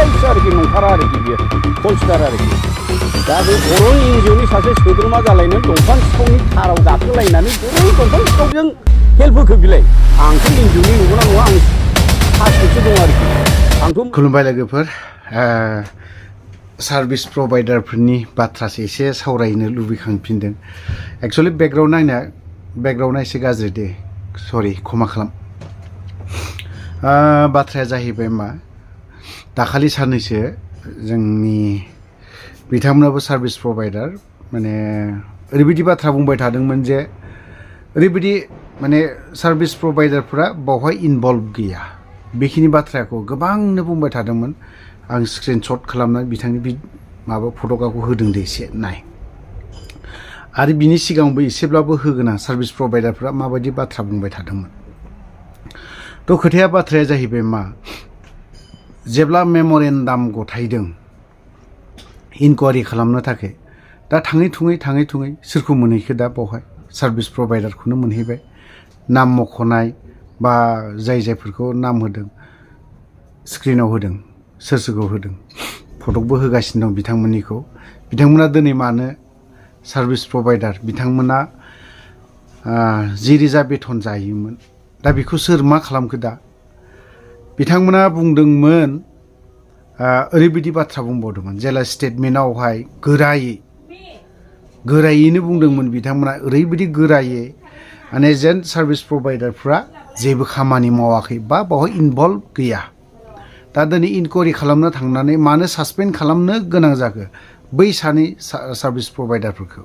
falls आरोखि नंथारा आरोखि बियो फल्सथार आरोखि दा बे बर' NGOनि सासे सोद्रोमा जालायनो दंफां सिखावनि थाराव गाखोलायनानै बोरै दंफां सिखावजों हेल्प होखो बिलाय आंथ' NGOनि नंगौना नङा आं सासपेक्टसो दं आरोखि आंथ' खुलुमबाय लोगोफोर सार्भिस प्रभाइडारफोरनि बाथ्रासो एसे सावरायनो लुबैखांफिनदों एक्चुअलि बेकग्राउन्डआ एसे गाज्रि दे सरि क्षमा खालाम बाथ्राया जाहैबाय मा दाखालि साननैसो जोंनि बिथांमोनाबो सार्भिस प्रभाइडार माने ओरैबायदि बाथ्रा बुंबाय थादोंमोन जे ओरैबायदि माने सार्भिस प्रभाइडारफोरा बावहाय इनभल्भ गैया बेखिनि बाथ्राखौ गोबांनो बुंबाय थादोंमोन आं स्क्रिनशट खालामनानै बिथांनि माबा फट'खौ होदों दे एसे नाय आरो बिनि सिगांबो एसेब्लाबो होगोन आं सार्भिस प्रभाइडारफोरा माबायदि बाथ्रा बुंबाय थादोंमोन थ' खोथाया बाथ्राया जाहैबाय मा जेब्ला मेम'रेन्डाम गथायदों इनकुवारि खालामनो थाखाय दा थाङै थुङै सोरखौ मोनहैखो दा बावहाय सार्भिस प्रभाइडारखौनो मोनहैबाय नाम मख'नाय बा जायफोरखौ नाम होदों स्क्रिनाव होदों सोरखौ होदों फटकबो होगासिनो दं बिथांमोना दिनै मानो सार्भिस प्रभाइडार बिथांमोना 10,000 बेथन जायोमोन दा बेखौ सोर मा खालामखो दा बिथांमोना बुंदोंमोन ओरैबायदि बाथ्रा बुंबावदोंमोन जेला स्टेटमेन्टआवहाय गोरायैनो बुंदोंमोन बिथांमोना ओरैबायदि गोरायै माने जेन सार्भिस प्रभाइडारफ्रा जेबो खामानि मावाखै बा बावहाय इनभल्भ गैया दा दिनै इनकुवारि खालामनो थांनानै मानो सासपेन्ड खालामनो गोनां जाखो बै सानै सार्भिस प्रभाइडारफोरखौ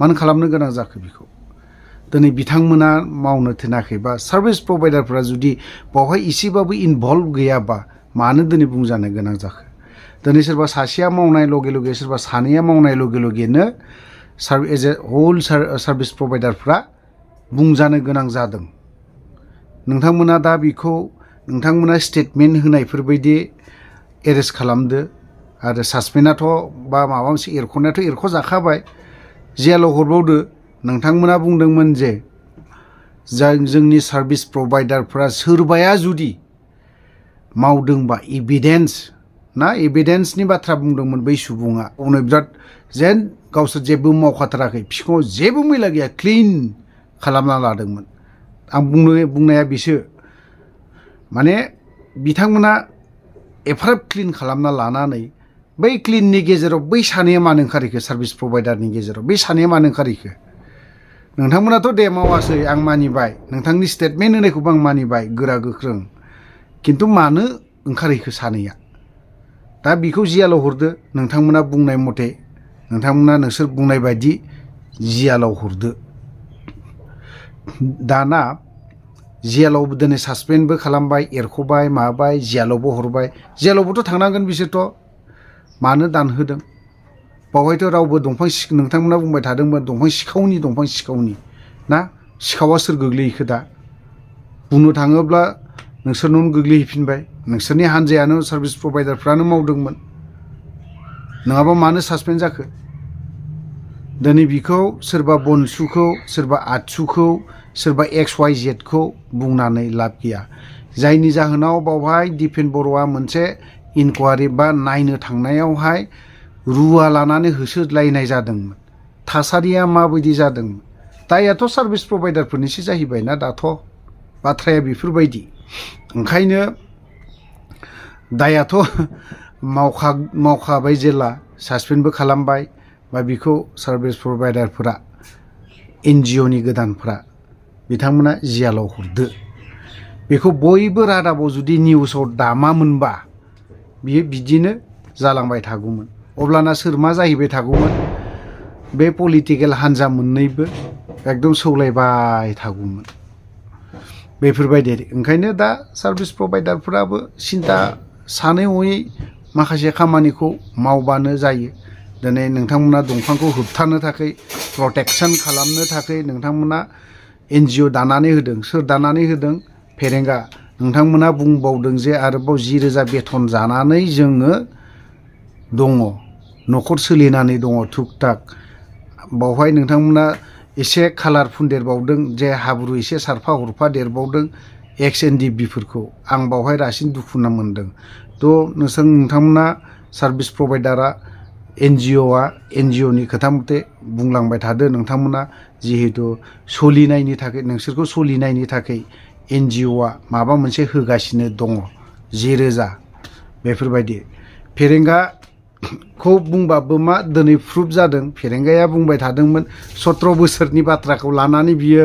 मानो खालामनो गोनां जाखो बेखौ दिनै बिथांमोना मावनो थिनाखै बा सार्भिस प्रभाइडारफोरा जुदि बावहाय एसेबाबो इनभल्भ गैयाबा मानो दिनै बुंजानो गोनां जाखो दिनै सोरबा सासेया मावनाय लगे लगे सोरबा सानैया मावनाय लगे लगेनो एज ए होल सार्भिस प्रभाइडारफ्रा बुंजानो गोनां जादों नोंथांमोना दा बेखौ नोंथांमोना स्टेटमेन्ट होनायफोरबायदि एरेस्ट खालामदो आरो सासपेन्डआथ' बा माबा मोनसे एरख'नायाथ' एरख'जाखाबाय जेलाव हरबावदो नोंथांमोना बुंदोंमोन जे जोंनि सार्भिस प्रभाइडारफ्रा सोरबाया जुदि मावदोंबा एभिडेन्सनि बाथ्रा बुंदोंमोन बै सुबुङा उनाव बिराद जेन गावसोर जेबो मावखाथाराखै बिखौ जेबो मैला गैया क्लिन खालामना लादोंमोन आं बुंनाया बिसो माने बिथांमोना एफाराब क्लिन खालामना लानानै बै क्लिननि गेजेराव बै सानैया मानो ओंखारहैखो सार्भिस प्रभाइडारनि गेजेराव बै सानैया मानो ओंखारहैखो नोंथांमोनाथ' दे मावासै आं मानिबाय नोंथांनि स्टेटमेन्ट होनायखौबो आं मानिबाय गोरा गोख्रों खिन्थु मानो ओंखारहैखो सानैया दा बेखौ जियालाव हरदो नोंथांमोना बुंनाय मथे नोंथांमोना नोंसोर बुंनाय बायदि जियालाव हरदो दाना जियालावबो दिनै सासपेन्डबो खालामबाय एरख'बाय माबाय जियालावबो हरबाय जियालावबोथ' थांनांगोन बिसोरथ' मानो दानहोदों बावहायथ' रावबो नोंथांमोना बुंबाय थादोंमोन दंफां सिखावनि ना सिखावा सोर गोग्लैहैखो दा बुंनो थाङोब्ला नोंसोरनावनो गोग्लैहैफिनबाय नोंसोरनि हानजायानो सार्भिस प्रभाइडारफ्रानो मावदोंमोन नङाबा मानो सासपेन्ड जाखो दिनै बिखौ सोरबा बनसुखौ सोरबा आतसुखौ सोरबा XYZखौ बुंनानै लाब गैया जायनि जाहोनाव बावहाय दिपेन बर'आ मोनसे इनकुवारि बा नायनो थांनायावहाय रुवा लानानै होसोलायनाय जादोंमोन थासारिया माबायदि जादोंमोन दायाथ' सार्भिस प्रभाइडारफोरनिसो जाहैबायना दाथ' बाथ्राया बेफोरबायदि ओंखायनो दायाथ' मावखाबाय जेला सासपेन्डबो खालामबाय बा बिखौ सार्भिस प्रभाइडारफोरा NGOनि गोदानफ्रा बिथांमोना जियालाव हरदो बेखौ बयबो रादाबाव जुदि निउसाव दामामोनबा बियो बिदिनो जालांबाय थागौमोन अब्लाना सोर मा जाहैबाय थागौमोन बे पलिटिकेल हान्जा मोननैबो एकदम सौलायबाय थागौमोन बेफोरबायदि ओंखायनो दा सार्भिस प्रभाइडारफोराबो सिन्था सानै हयै माखासे खामानिखौ मावबानो जायो दिनै नोंथांमोना दंफांखौ होबथानो थाखाय प्रटेक्सन खालामनो थाखाय नोंथांमोना NGO दानानै होदों सोर दानानै होदों फेरेंगा नोंथांमोना बुंबावदों जे आरोबाव 10,000 बेथन जानानै जोङो दङ न'खर सोलिनानै दङ थुक थाक बावहाय नोंथांमोना एसे खालार फुनदेरबावदों जे हाब्रु एसे सारफा हरफा देरबावदों XNDB फोरखौ आं बावहाय रासिन दुखु मोनदों थ' नोंथांमोना सार्भिस प्रभाइडारा NGO नि खोथा मथे बुंलांबाय थादो नोंथांमोना जिहेतु सोलिनायनि थाखाय नोंसोरखौ सोलिनायनि थाखाय NGO माबा मोनसे होगासिनो दङ 10,000 बेफोरबायदि फेरेंगाखौ बुंबाबो मा दिनै प्रुफ जादों फेरेंगाया बुंबाय थादोंमोन 17 बोसोरनि बाथ्राखौ लानानै बियो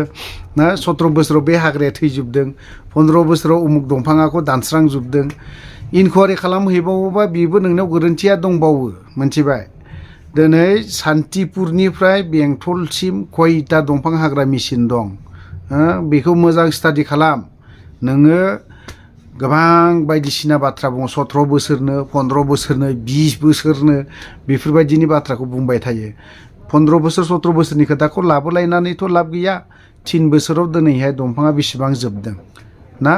ना 17 बोसोराव बे हाग्राया थैजोबदों 15 बोसोराव उमुक दंफाङाखौ दानस्रांजोबदों इनकुवारि खालामहैबावोबा बेबो नोंनाव गोरोन्थिया दंबावो मोनथिबाय दिनै सान्तिपुरनिफ्राय बेंटलसिम खयथा दंफां हाग्रा मेसिन दं बेखौ मोजां स्टाडि खालाम नोङो गोबां बायदिसिना बाथ्रा बुङो 17 बोसोरनो 15 बोसोरनो 20 बोसोरनो बेफोरबायदिनि बाथ्राखौ बुंबाय थायो 15 बोसोर 17 बोसोरनि खोथाखौ लाबोलायनानैथ' लाब गैया 3 बोसोराव दिनैहाय दंफाङा बेसेबां जोबदों ना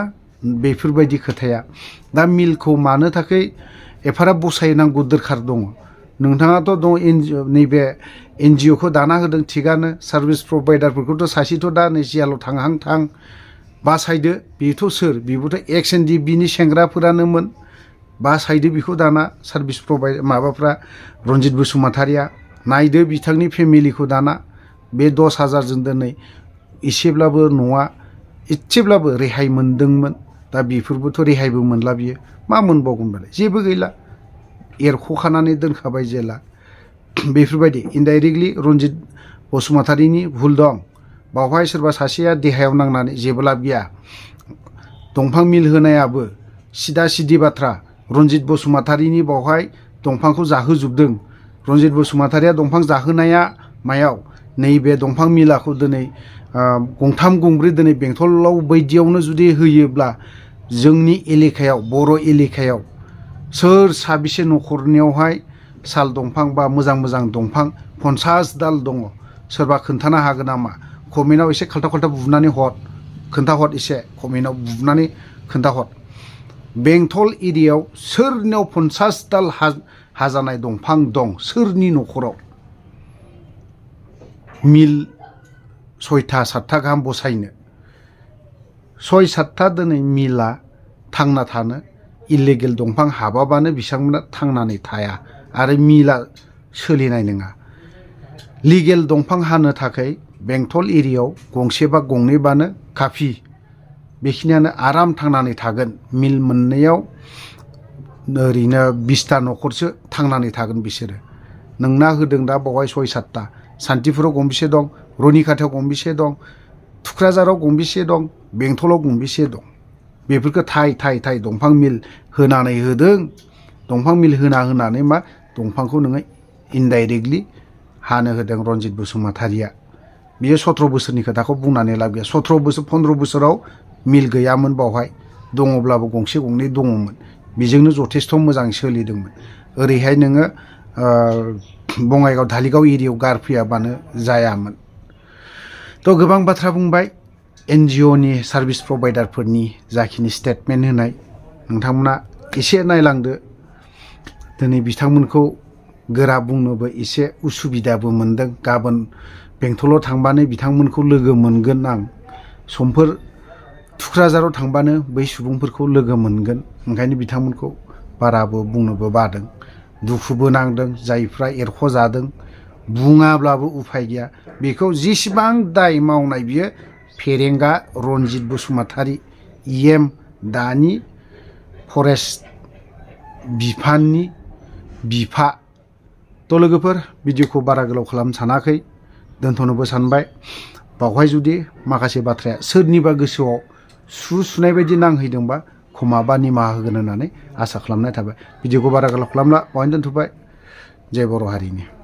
बेफोरबायदि खोथाया दा मिलखौ मानो थाखाय एफाराब बसायनांगौ दरखार दङ नोंथाङाथ' दं नैबे NGO दाना होदों थिगानो सार्भिस प्रभाइडारफोरखौथ' सासेथ' दा नै जियाल' थां बासायदो बेथ' सोर बेबोथ' XNDB नि सेंग्राफोरानोमोन बासायदो बेखौ दाना सार्भिस प्रभाइडार माबाफ्रा रनजित बसुमतारिया नायदो बिथांनि फेमिलिखौ दाना बे 10,000 जों दिनै एसेब्लाबो न'आ एसेब्लाबो रेहाय मोनदोंमोन दा बेफोरबोथ' रेहायबो मोनला बियो मा मोनबावगोन बालाय जेबो गैला एरख'खानानै दोनखाबाय जेला बेफोरबायदि इनडाइरेक्टलि रनजित बसुमतारिनि भुल दं बावहाय सोरबा सासेया देहायाव नांनानै जेबो लाब गैया दंफां मिल होनायाबो सिदा सिदि बाथ्रा रनजित बसुमतारिनि बावहाय दंफांखौ जाहोजोबदों रनजित बसुमतारिया दंफां जाहोनाया मायाव नैबे दंफां मिलाखौ दिनै गंथाम गंब्रै दिनै बेंटलाव बायदियावनो जुदि होयोब्ला जोंनि एलेकायाव बर' एलेकायाव सोर साबेसे न'खरनियावहाय साल दंफां बा मोजां दंफां 50 दाल दङ सोरबा खोन्थानो हागोन नामा कमेन्टआव एसे खाल्था बुनानै खोन्थाहर एसे कमेन्टआव बुनानै खोन्थाहर बेंटल एरियायाव सोरनियाव 50 दाल हाजानाय दंफां दं सोरनि न'खराव मिल 6टा 7टा गाहाम बसायनो 6-7टा दिनै मिला थांना थानो इलिगेल दंफां हाबाबानो बिथांमोना थांनानै थाया आरो मिला सोलिनाय नङा लिगेल दंफां हानो थाखाय बेंटल एरियायाव गंसे बा गंनैबानो काफि बेखिनियानो आराम थांनानै थागोन मिल मोननायाव ओरैनो 20टा न'खरसो थांनानै थागोन बिसोरो नोंना होदों दा बावहाय 6-7टा सान्तिपुराव गंबेसे दं रनिखाथायाव गंबेसे दं थुक्राझाराव गंबेसे दं बेंटलाव गंबेसे दं बेफोरखौ थाय दंफां मिल होनानै होदों दंफां मिल होनानै मा दंफांखौ नोङो इनडाइरेक्टलि हानो होदों रनजित बसुमतारिया बियो 17 बोसोरनि खोथाखौ बुंनानै लाब गैया 17 बोसोर 15 बोसोराव मिल गैयामोन बावहाय दङब्लाबो गंसे गंनै दङमोन बेजोंनो जथेस्थ' मोजां सोलिदोंमोन ओरैहाय नोङो बङाइगाव धालिगाव एरियायाव गारफैयाबानो जायामोन थ' गोबां बाथ्रा बुंबाय NGO नि सार्भिस प्रभाइडारफोरनि जाखिनि स्टेटमेन्ट होनाय नोंथांमोना एसे नायलांदो दिनै बिथांमोनखौ गोरा बुंनोबो एसे उसुबिदाबो मोनदों गाबोन बेंटलाव थांबानो बिथांमोनखौ लोगो मोनगोन आं समफोर थुक्राझाराव थांबानो बै सुबुंफोरखौ लोगो मोनगोन ओंखायनो बिथांमोनखौ बाराबो बुंनोबो बादों दुखुबो नांदों जायफ्रा एरख'जादों बुङाब्लाबो उफाय गैया बेखौ जेसेबां दाय मावनाय बियो फेरेंगा रनजित बसुमतारि EM दानि फरेस्ट बिफाननि बिफा थ' लोगोफोर भिडिअखौ बारा गोलाव खालामनो सानाखै दोनथ'नोबो सानबाय बावहाय जुदि माखासे बाथ्राया सोरनिबा गोसोआव सुनाय बायदि नांहैदोंबा क्षमा बा निमाहा होगोन होननानै आसा खालामनाय थाबाय भिडिअखौ बारा गोलाव खालामला बावहायनो दोनथ'बाय जय बर' हारिनि